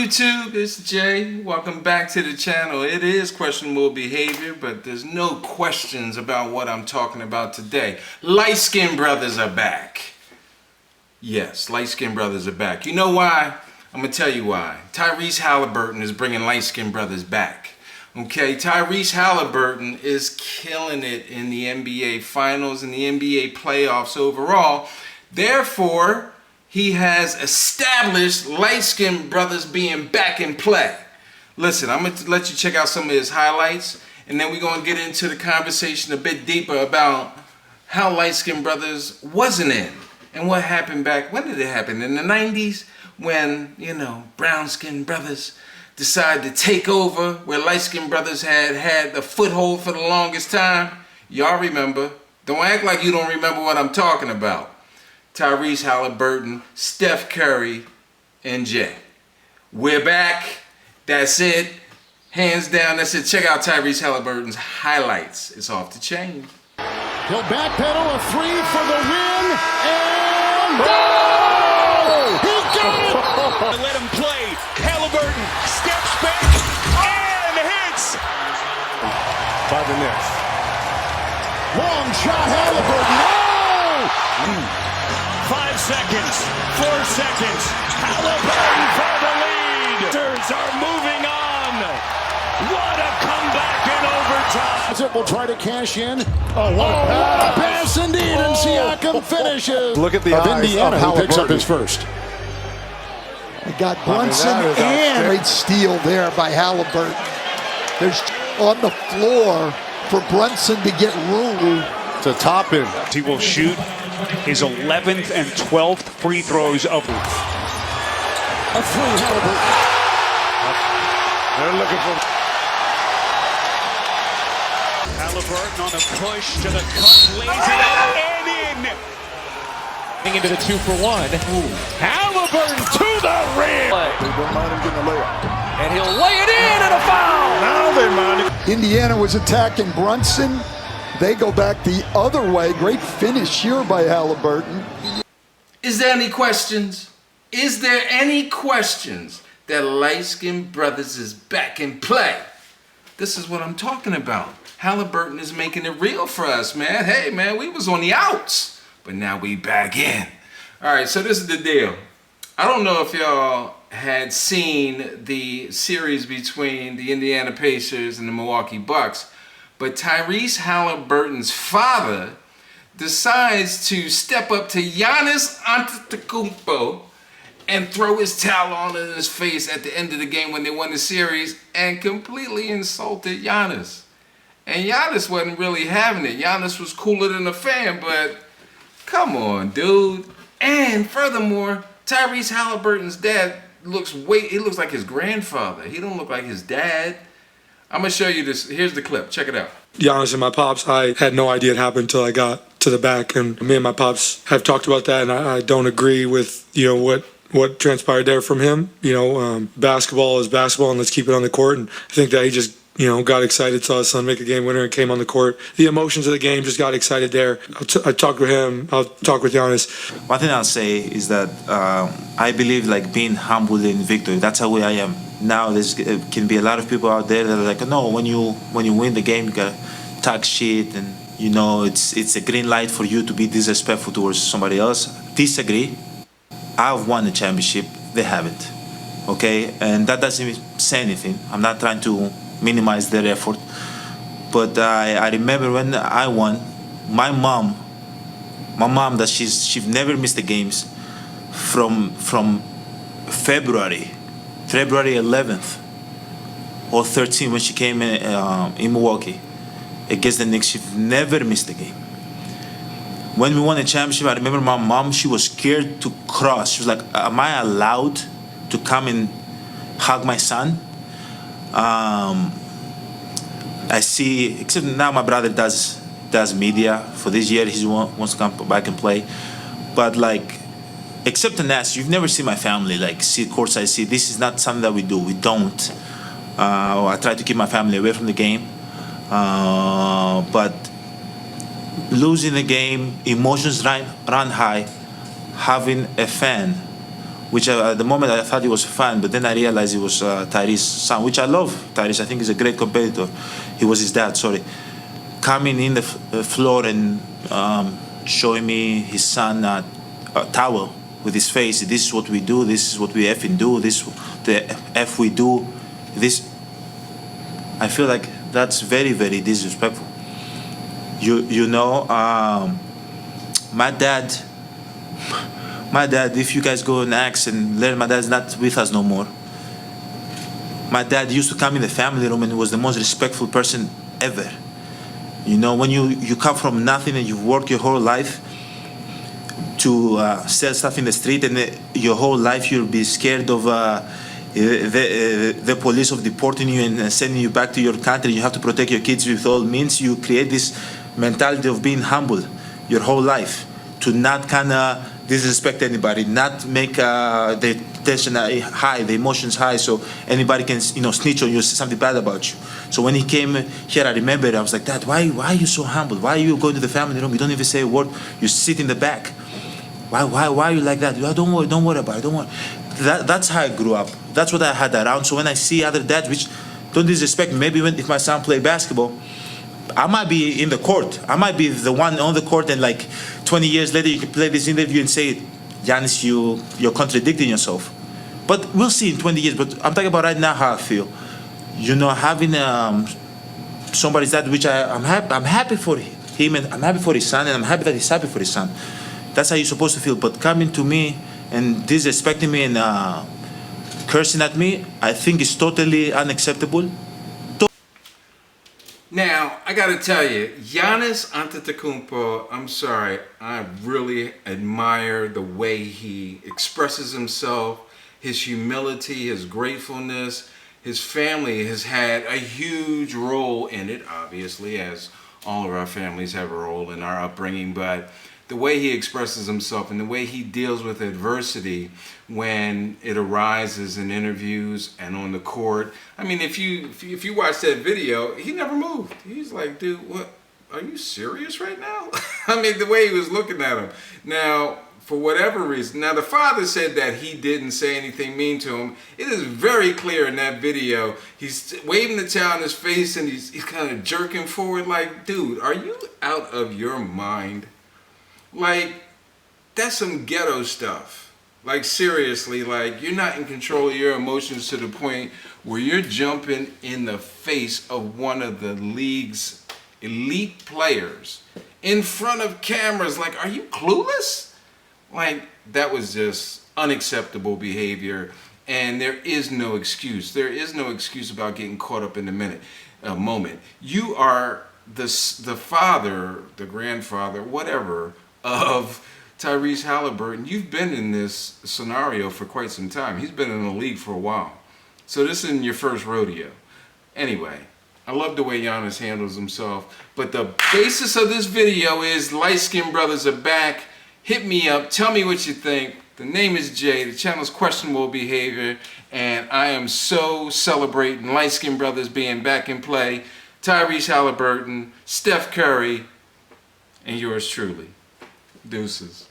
YouTube? It's Jay. Welcome back to the channel. It is questionable behavior, but there's no questions about what I'm talking about today. Light-skinned brothers are back. Yes, light-skinned brothers are back. You know why? I'm going to tell you why. Tyrese Haliburton is bringing light-skinned brothers back. Okay, Tyrese Haliburton is killing it in the NBA Finals and the NBA playoffs overall. Therefore, he has established light-skinned brothers being back in play. Listen, I'm going to let you check out some of his highlights, and then we're going to get into the conversation a bit deeper about how light-skinned brothers wasn't in and what happened back. When did it happen? In the 90s when, brown-skinned brothers decided to take over where light-skinned brothers had a foothold for the longest time. Y'all remember. Don't act like you don't remember what I'm talking about. Tyrese Haliburton, Steph Curry, and Jay. We're back. That's it. Hands down, that's it. Check out Tyrese Haliburton's highlights. It's off the chain. He'll backpedal a three for the win, and goal! He got it! Let him play. Halliburton steps back and hits. By the Knicks. Long shot, Halliburton. Oh! 5 seconds, 4 seconds. Halliburton for the lead. Raptors are moving on. What a comeback in overtime. Will try to cash in. Oh, what a pass indeed, and Siakam finishes. Look at the eyes Indiana, of who picks up Halliburton. his first. They got Brunson and great steal there by Halliburton. There's on the floor for Brunson to get room. To top him. He will shoot his 11th and 12th free throws of the A three, Halliburton. They're looking for Halliburton on a push to the cup, lays it up and in. Into the 2-for-1. Halliburton to the rim. They don't mind him getting a layup. And he'll lay it in and a foul. Now they mind him. Indiana was attacking Brunson. They go back the other way. Great finish here by Halliburton. Is there any questions? Is there any questions that light-skinned brothers is back in play? This is what I'm talking about. Halliburton is making it real for us, man. Hey, man, we was on the outs, but now we back in. All right, so this is the deal. I don't know if y'all had seen the series between the Indiana Pacers and the Milwaukee Bucks, but Tyrese Haliburton's father decides to step up to Giannis Antetokounmpo and throw his towel on in his face at the end of the game when they won the series and completely insulted Giannis. And Giannis wasn't really having it. Giannis was cooler than a fan, but come on, dude. And furthermore, Tyrese Haliburton's dad he looks like his grandfather. He don't look like his dad. I'm going to show you this. Here's the clip. Check it out. Giannis and my pops, I had no idea it happened until I got to the back. And me and my pops have talked about that, and I don't agree with, what transpired there from him. Basketball is basketball, and let's keep it on the court. And I think that he just, got excited, saw his son make a game winner, and came on the court. The emotions of the game just got excited there. I talked with him. I'll talk with Giannis. One thing I'll say is that I believe being humble in victory. That's how I am. Now there can be a lot of people out there that are like, no, when you win the game, you gotta talk shit, and it's a green light for you to be disrespectful towards somebody else. Disagree. I've won the championship. They haven't. Okay, and that doesn't say anything. I'm not trying to minimize their effort, but I remember when I won, my mom that she's never missed the games from February 11th or 13th when she came in Milwaukee against the Knicks. She never missed a game. When we won the championship, I remember my mom, she was scared to cross. She was like, am I allowed to come and hug my son? I see, except now my brother does media. For this year, he wants to come back and play. But except in that, you've never seen my family see courtside. See, this is not something that we do. We don't. I try to keep my family away from the game. But losing the game, emotions run high. Having a fan which at the moment I thought he was a fan, but then I realized he was Tyrese's son, which I love. Tyrese, I think, is a great competitor. He was his dad, sorry. Coming in the floor and showing me his son a towel with his face. This is what we do. This is what we effing do. This the F we do. This. I feel like that's very, very disrespectful. You know, my dad, if you guys go and ask and learn, my dad's not with us no more. My dad used to come in the family room and was the most respectful person ever. You know, when you come from nothing and you've worked your whole life to sell stuff in the street, and your whole life you'll be scared of the police of deporting you and sending you back to your country. You have to protect your kids with all means. You create this mentality of being humble your whole life, to not kind of disrespect anybody, not make the tension high, the emotions high, so anybody can, you know, snitch on you, say something bad about you. So when he came here, I remember I was like, Dad, why are you so humble? Why are you going to the family room? You don't even say a word. You sit in the back. Why are you like that? Don't worry about it. Don't worry. That's how I grew up. That's what I had around. So when I see other dads, which don't disrespect me, maybe if my son played basketball, I might be in the court. I might be the one on the court, and like 20 years later, you can play this interview and say, Giannis, you're contradicting yourself. But we'll see in 20 years. But I'm talking about right now how I feel. You know, having somebody's dad, which I'm happy for him, and I'm happy for his son, and I'm happy that he's happy for his son. That's how you're supposed to feel. But coming to me and disrespecting me and cursing at me, I think is totally unacceptable. Now, I gotta tell you, Giannis Antetokounmpo, I'm sorry, I really admire the way he expresses himself, his humility, his gratefulness. His family has had a huge role in it, obviously, as all of our families have a role in our upbringing, but the way he expresses himself and the way he deals with adversity when it arises in interviews and on the court. I mean, if you watch that video, he never moved. He's like, dude, what? Are you serious right now? I mean, the way he was looking at him. Now, for whatever reason, now the father said that he didn't say anything mean to him. It is very clear in that video. He's waving the towel in his face and he's kind of jerking forward like, dude, are you out of your mind? Like, that's some ghetto stuff. Like, seriously, like, you're not in control of your emotions to the point where you're jumping in the face of one of the league's elite players in front of cameras. Like, are you clueless? Like, that was just unacceptable behavior, and there is no excuse. There is no excuse about getting caught up in the moment. You are the father, the grandfather, whatever, of Tyrese Haliburton. You've been in this scenario for quite some time. He's been in the league for a while. So this isn't your first rodeo. Anyway, I love the way Giannis handles himself. But the basis of this video is light-skinned brothers are back. Hit me up. Tell me what you think. The name is Jay. The channel is Questionable Behavior. And I am so celebrating light-skinned brothers being back in play. Tyrese Haliburton, Steph Curry, and yours truly. Deuces.